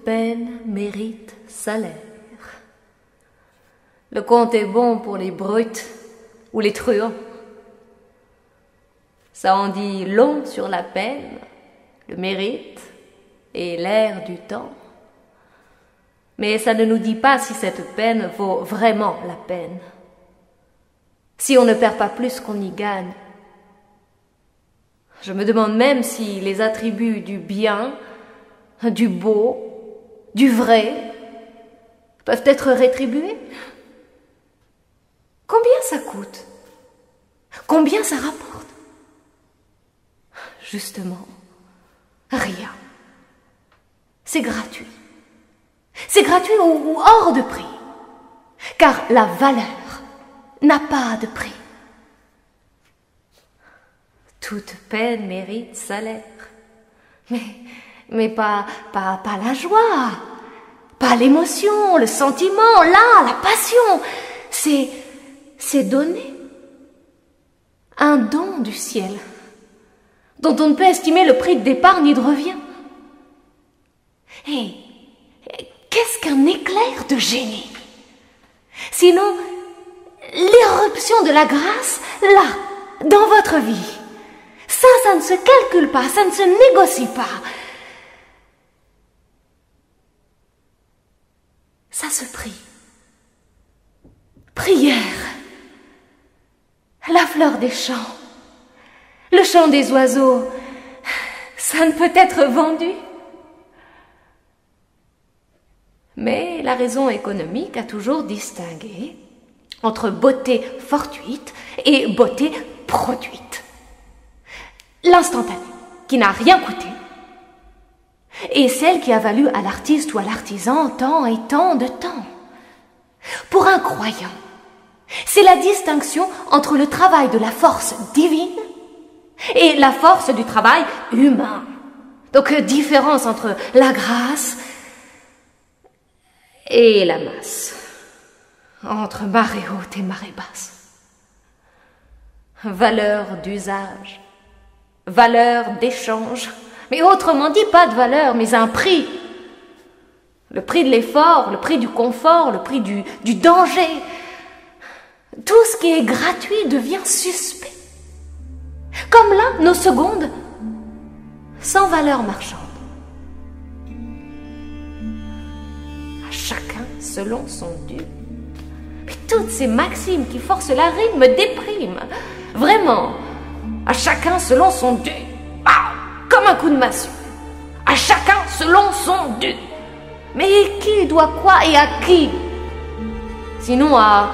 peine mérite salaire. Le compte est bon pour les brutes ou les truands. Ça en dit long sur la peine, le mérite et l'air du temps. Mais ça ne nous dit pas si cette peine vaut vraiment la peine. Si on ne perd pas plus qu'on y gagne. Je me demande même si les attributs du bien, du beau, du vrai peuvent être rétribués. Combien ça coûte? Combien ça rapporte? Justement, rien. C'est gratuit. C'est gratuit ou hors de prix. Car la valeur n'a pas de prix. Toute peine mérite salaire. Mais pas la joie, pas l'émotion, le sentiment, la passion. C'est donner. Un don du ciel, dont on ne peut estimer le prix de départ ni de revient. Et qu'est-ce qu'un éclair de génie? Sinon, l'éruption de la grâce, là, dans votre vie. Ça ne se calcule pas, ça ne se négocie pas. Ça se prie. Prière. La fleur des champs, le chant des oiseaux, ça ne peut être vendu. Mais la raison économique a toujours distingué entre beauté fortuite et beauté produite. L'instantanée, qui n'a rien coûté, et celle qui a valu à l'artiste ou à l'artisan tant et tant de temps. Pour un croyant, c'est la distinction entre le travail de la force divine et la force du travail humain. Donc, différence entre la grâce et la masse, entre marée haute et marée basse. Valeur d'usage, valeur d'échange, mais autrement dit, pas de valeur, mais un prix. Le prix de l'effort, le prix du confort, le prix du danger. Tout ce qui est gratuit devient suspect. Comme là, nos secondes, sans valeur marchande. À chacun selon son dû. Mais toutes ces maximes qui forcent la rime me dépriment. Vraiment. À chacun selon son dû. Ah, comme un coup de massue. À chacun selon son dû. Mais qui doit quoi et à qui? Sinon à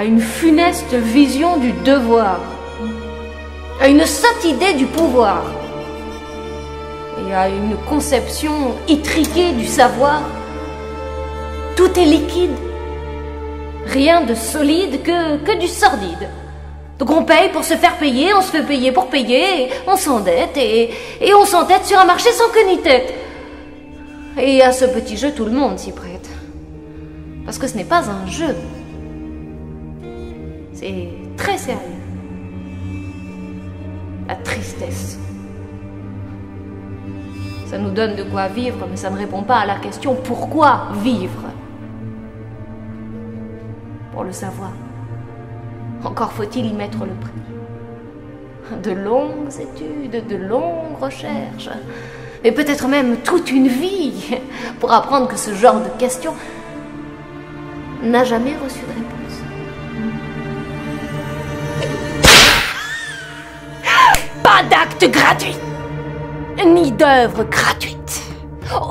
une funeste vision du devoir, à une sotte idée du pouvoir, et à une conception étriquée du savoir. Tout est liquide, rien de solide que du sordide. Donc on paye pour se faire payer, on se fait payer pour payer, on s'endette et on s'entête sur un marché sans queue ni tête. Et à ce petit jeu, tout le monde s'y prête. Parce que ce n'est pas un jeu. C'est très sérieux. La tristesse. Ça nous donne de quoi vivre, mais ça ne répond pas à la question pourquoi vivre. Pour le savoir, encore faut-il y mettre le prix. De longues études, de longues recherches, et peut-être même toute une vie pour apprendre que ce genre de question n'a jamais reçu de réponse. Pas d'acte gratuit, ni d'œuvre gratuite.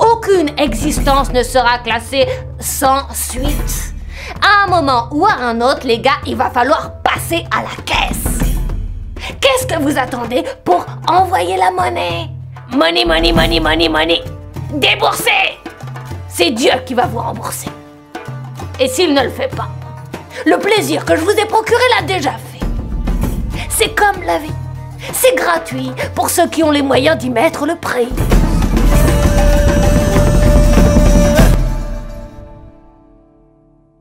Aucune existence ne sera classée sans suite. À un moment ou à un autre, les gars, il va falloir passer à la caisse. Qu'est-ce que vous attendez pour envoyer la monnaie? Money, money, money, money, money. Déboursez! C'est Dieu qui va vous rembourser. Et s'il ne le fait pas, le plaisir que je vous ai procuré l'a déjà fait. C'est comme la vie. C'est gratuit pour ceux qui ont les moyens d'y mettre le prix.